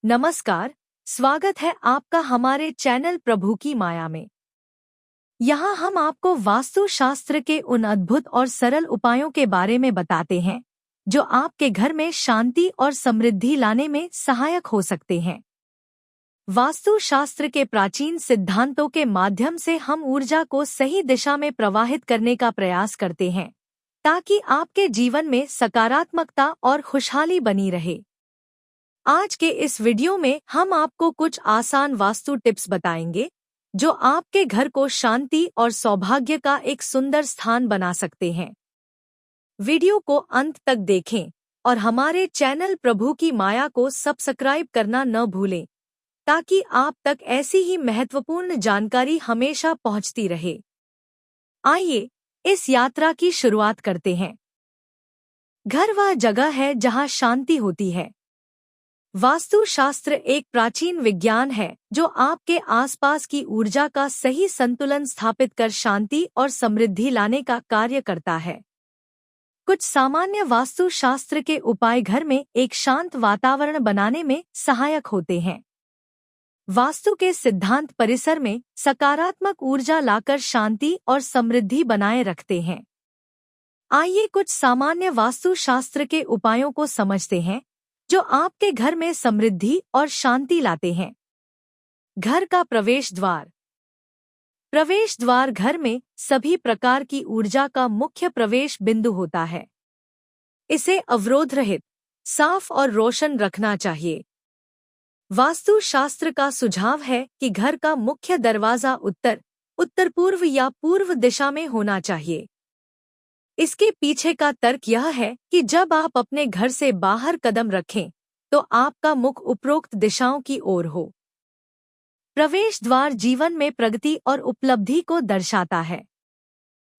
नमस्कार, स्वागत है आपका हमारे चैनल प्रभु की माया में। यहाँ हम आपको वास्तु शास्त्र के उन अद्भुत और सरल उपायों के बारे में बताते हैं जो आपके घर में शांति और समृद्धि लाने में सहायक हो सकते हैं। वास्तु शास्त्र के प्राचीन सिद्धांतों के माध्यम से हम ऊर्जा को सही दिशा में प्रवाहित करने का प्रयास करते हैं ताकि आपके जीवन में सकारात्मकता और खुशहाली बनी रहे। आज के इस वीडियो में हम आपको कुछ आसान वास्तु टिप्स बताएंगे जो आपके घर को शांति और सौभाग्य का एक सुंदर स्थान बना सकते हैं। वीडियो को अंत तक देखें और हमारे चैनल प्रभु की माया को सब्सक्राइब करना न भूलें ताकि आप तक ऐसी ही महत्वपूर्ण जानकारी हमेशा पहुंचती रहे। आइए इस यात्रा की शुरुआत करते हैं। घर वह जगह है जहां शांति होती है। वास्तु शास्त्र एक प्राचीन विज्ञान है जो आपके आसपास की ऊर्जा का सही संतुलन स्थापित कर शांति और समृद्धि लाने का कार्य करता है। कुछ सामान्य वास्तु शास्त्र के उपाय घर में एक शांत वातावरण बनाने में सहायक होते हैं। वास्तु के सिद्धांत परिसर में सकारात्मक ऊर्जा लाकर शांति और समृद्धि बनाए रखते हैं। आइए कुछ सामान्य वास्तु शास्त्र के उपायों को समझते हैं जो आपके घर में समृद्धि और शांति लाते हैं। घर का प्रवेश द्वार। प्रवेश द्वार घर में सभी प्रकार की ऊर्जा का मुख्य प्रवेश बिंदु होता है। इसे अवरोध रहित, साफ और रोशन रखना चाहिए। वास्तु शास्त्र का सुझाव है कि घर का मुख्य दरवाजा उत्तर पूर्व या पूर्व दिशा में होना चाहिए। इसके पीछे का तर्क यह है कि जब आप अपने घर से बाहर कदम रखें तो आपका मुख उपरोक्त दिशाओं की ओर हो। प्रवेश द्वार जीवन में प्रगति और उपलब्धि को दर्शाता है।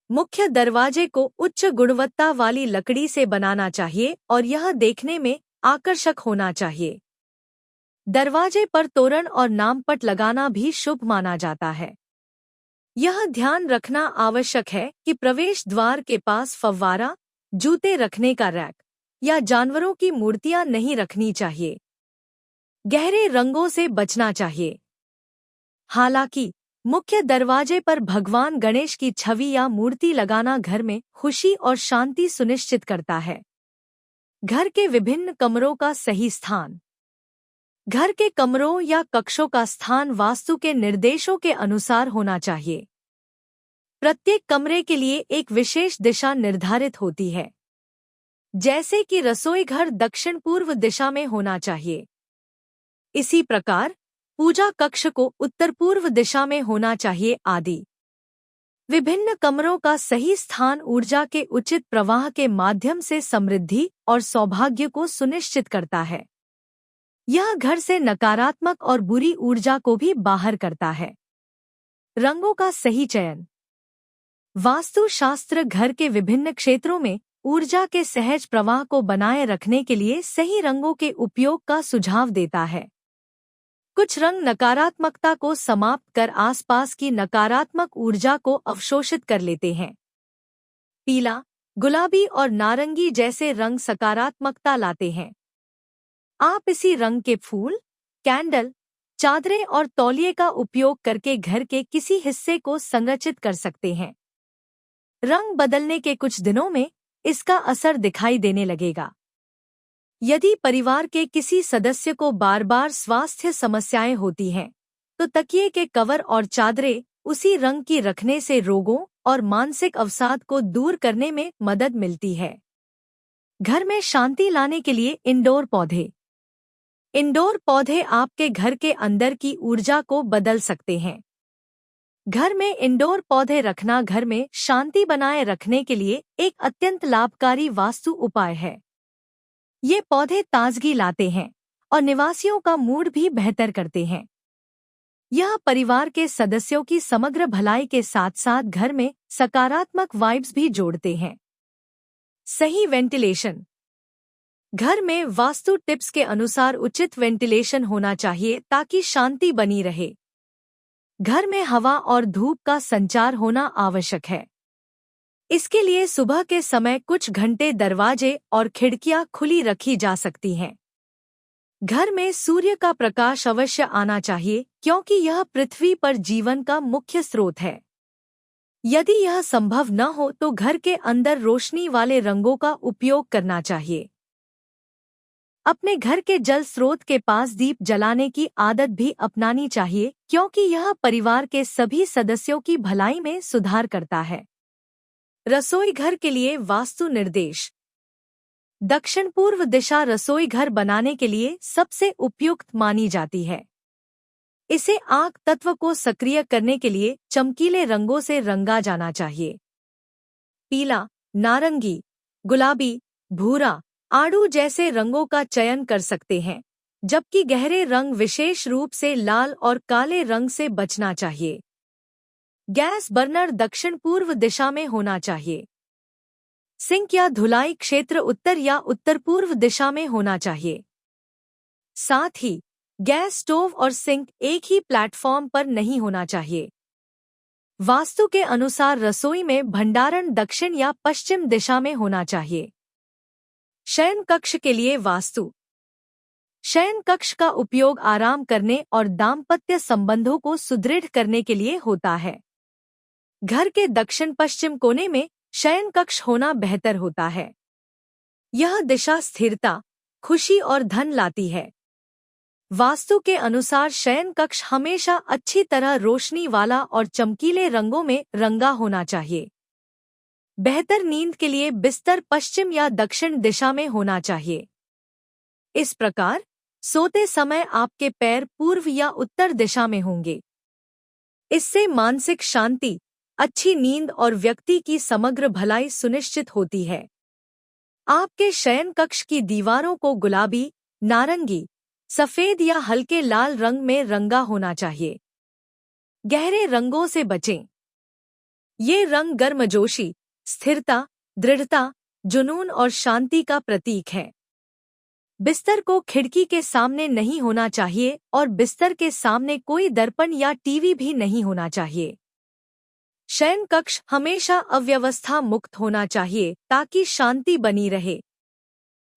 मुख्य दरवाजे को उच्च गुणवत्ता वाली लकड़ी से बनाना चाहिए और यह देखने में आकर्षक होना चाहिए। दरवाजे पर तोरण और नामपट लगाना भी शुभ माना जाता है। यह ध्यान रखना आवश्यक है कि प्रवेश द्वार के पास फव्वारा, जूते रखने का रैक या जानवरों की मूर्तियां नहीं रखनी चाहिए। गहरे रंगों से बचना चाहिए। हालांकि मुख्य दरवाजे पर भगवान गणेश की छवि या मूर्ति लगाना घर में खुशी और शांति सुनिश्चित करता है। घर के विभिन्न कमरों का सही स्थान। घर के कमरों या कक्षों का स्थान वास्तु के निर्देशों के अनुसार होना चाहिए। प्रत्येक कमरे के लिए एक विशेष दिशा निर्धारित होती है, जैसे कि रसोई घर दक्षिण पूर्व दिशा में होना चाहिए। इसी प्रकार पूजा कक्ष को उत्तर पूर्व दिशा में होना चाहिए आदि। विभिन्न कमरों का सही स्थान ऊर्जा के उचित प्रवाह के माध्यम से समृद्धि और सौभाग्य को सुनिश्चित करता है। यह घर से नकारात्मक और बुरी ऊर्जा को भी बाहर करता है। रंगों का सही चयन। वास्तु शास्त्र घर के विभिन्न क्षेत्रों में ऊर्जा के सहज प्रवाह को बनाए रखने के लिए सही रंगों के उपयोग का सुझाव देता है। कुछ रंग नकारात्मकता को समाप्त कर आसपास की नकारात्मक ऊर्जा को अवशोषित कर लेते हैं। पीला, गुलाबी और नारंगी जैसे रंग सकारात्मकता लाते हैं। आप इसी रंग के फूल, कैंडल, चादरें और तौलिए का उपयोग करके घर के किसी हिस्से को संरचित कर सकते हैं। रंग बदलने के कुछ दिनों में इसका असर दिखाई देने लगेगा। यदि परिवार के किसी सदस्य को बार बार स्वास्थ्य समस्याएं होती हैं, तो तकिए के कवर और चादरें उसी रंग की रखने से रोगों और मानसिक अवसाद को दूर करने में मदद मिलती है। घर में शांति लाने के लिए इंडोर पौधे। इंडोर पौधे आपके घर के अंदर की ऊर्जा को बदल सकते हैं। घर में इंडोर पौधे रखना घर में शांति बनाए रखने के लिए एक अत्यंत लाभकारी वास्तु उपाय है। ये पौधे ताजगी लाते हैं और निवासियों का मूड भी बेहतर करते हैं। यह परिवार के सदस्यों की समग्र भलाई के साथ साथ घर में सकारात्मक वाइब्स भी जोड़ते हैं। सही वेंटिलेशन। घर में वास्तु टिप्स के अनुसार उचित वेंटिलेशन होना चाहिए ताकि शांति बनी रहे। घर में हवा और धूप का संचार होना आवश्यक है। इसके लिए सुबह के समय कुछ घंटे दरवाजे और खिड़कियां खुली रखी जा सकती हैं। घर में सूर्य का प्रकाश अवश्य आना चाहिए क्योंकि यह पृथ्वी पर जीवन का मुख्य स्रोत है। यदि यह संभव न हो तो घर के अंदर रोशनी वाले रंगों का उपयोग करना चाहिए। अपने घर के जल स्रोत के पास दीप जलाने की आदत भी अपनानी चाहिए क्योंकि यह परिवार के सभी सदस्यों की भलाई में सुधार करता है। रसोई घर के लिए वास्तु निर्देश। दक्षिण पूर्व दिशा रसोई घर बनाने के लिए सबसे उपयुक्त मानी जाती है। इसे आग तत्व को सक्रिय करने के लिए चमकीले रंगों से रंगा जाना चाहिए। पीला, नारंगी, गुलाबी, भूरा, आड़ू जैसे रंगों का चयन कर सकते हैं, जबकि गहरे रंग विशेष रूप से लाल और काले रंग से बचना चाहिए। गैस बर्नर दक्षिण पूर्व दिशा में होना चाहिए। सिंक या धुलाई क्षेत्र उत्तर या उत्तर पूर्व दिशा में होना चाहिए। साथ ही गैस स्टोव और सिंक एक ही प्लेटफॉर्म पर नहीं होना चाहिए। वास्तु के अनुसार रसोई में भंडारण दक्षिण या पश्चिम दिशा में होना चाहिए। शयन कक्ष के लिए वास्तु। शयन कक्ष का उपयोग आराम करने और दाम्पत्य संबंधों को सुदृढ़ करने के लिए होता है। घर के दक्षिण पश्चिम कोने में शयन कक्ष होना बेहतर होता है। यह दिशा स्थिरता, खुशी और धन लाती है। वास्तु के अनुसार शयन कक्ष हमेशा अच्छी तरह रोशनी वाला और चमकीले रंगों में रंगा होना चाहिए। बेहतर नींद के लिए बिस्तर पश्चिम या दक्षिण दिशा में होना चाहिए। इस प्रकार सोते समय आपके पैर पूर्व या उत्तर दिशा में होंगे। इससे मानसिक शांति, अच्छी नींद और व्यक्ति की समग्र भलाई सुनिश्चित होती है। आपके शयन कक्ष की दीवारों को गुलाबी, नारंगी, सफेद या हल्के लाल रंग में रंगा होना चाहिए। गहरे रंगों से बचें। ये रंग गर्मजोशी, स्थिरता, दृढ़ता, जुनून और शांति का प्रतीक है। बिस्तर को खिड़की के सामने नहीं होना चाहिए और बिस्तर के सामने कोई दर्पण या टीवी भी नहीं होना चाहिए। शयन कक्ष हमेशा अव्यवस्था मुक्त होना चाहिए ताकि शांति बनी रहे।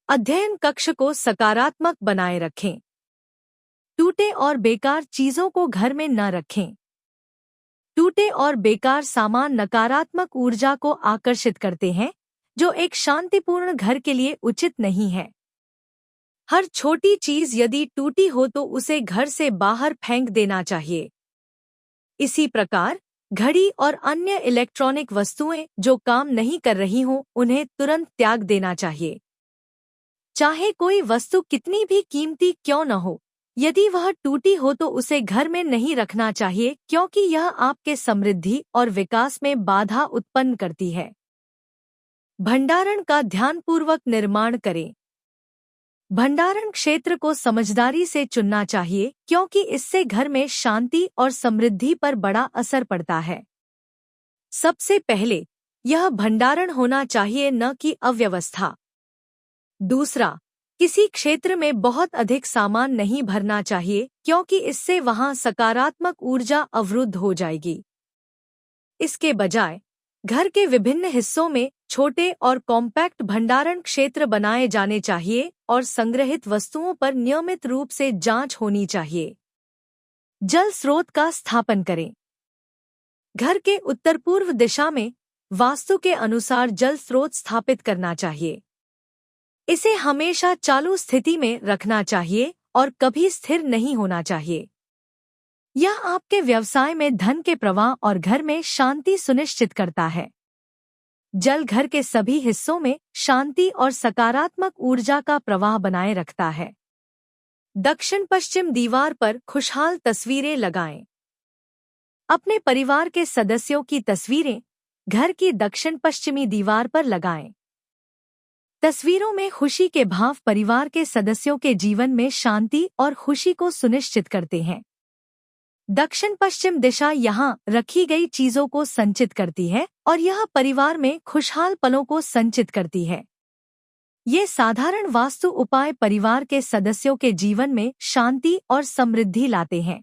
अध्ययन कक्ष को सकारात्मक बनाए रखें। टूटे और बेकार चीजों को घर में न रखें। टूटे और बेकार सामान नकारात्मक ऊर्जा को आकर्षित करते हैं, जो एक शांतिपूर्ण घर के लिए उचित नहीं है। हर छोटी चीज यदि टूटी हो तो उसे घर से बाहर फेंक देना चाहिए। इसी प्रकार घड़ी और अन्य इलेक्ट्रॉनिक वस्तुएं जो काम नहीं कर रही हों, उन्हें तुरंत त्याग देना चाहिए। चाहे कोई वस्तु कितनी भी कीमती क्यों न हो, यदि वह टूटी हो तो उसे घर में नहीं रखना चाहिए क्योंकि यह आपके समृद्धि और विकास में बाधा उत्पन्न करती है। भंडारण का ध्यानपूर्वक निर्माण करें। भंडारण क्षेत्र को समझदारी से चुनना चाहिए क्योंकि इससे घर में शांति और समृद्धि पर बड़ा असर पड़ता है। सबसे पहले यह भंडारण होना चाहिए, न कि अव्यवस्था। दूसरा, किसी क्षेत्र में बहुत अधिक सामान नहीं भरना चाहिए क्योंकि इससे वहां सकारात्मक ऊर्जा अवरुद्ध हो जाएगी। इसके बजाय घर के विभिन्न हिस्सों में छोटे और कॉम्पैक्ट भंडारण क्षेत्र बनाए जाने चाहिए और संग्रहित वस्तुओं पर नियमित रूप से जांच होनी चाहिए। जल स्रोत का स्थापन करें। घर के उत्तर पूर्व दिशा में वास्तु के अनुसार जल स्रोत स्थापित करना चाहिए। इसे हमेशा चालू स्थिति में रखना चाहिए और कभी स्थिर नहीं होना चाहिए। यह आपके व्यवसाय में धन के प्रवाह और घर में शांति सुनिश्चित करता है। जल घर के सभी हिस्सों में शांति और सकारात्मक ऊर्जा का प्रवाह बनाए रखता है। दक्षिण पश्चिम दीवार पर खुशहाल तस्वीरें लगाएं। अपने परिवार के सदस्यों की तस्वीरें घर की दक्षिण पश्चिमी दीवार पर लगाएं। तस्वीरों में खुशी के भाव परिवार के सदस्यों के जीवन में शांति और खुशी को सुनिश्चित करते हैं। दक्षिण पश्चिम दिशा यहाँ रखी गई चीजों को संचित करती है और यह परिवार में खुशहाल पलों को संचित करती है। ये साधारण वास्तु उपाय परिवार के सदस्यों के जीवन में शांति और समृद्धि लाते हैं।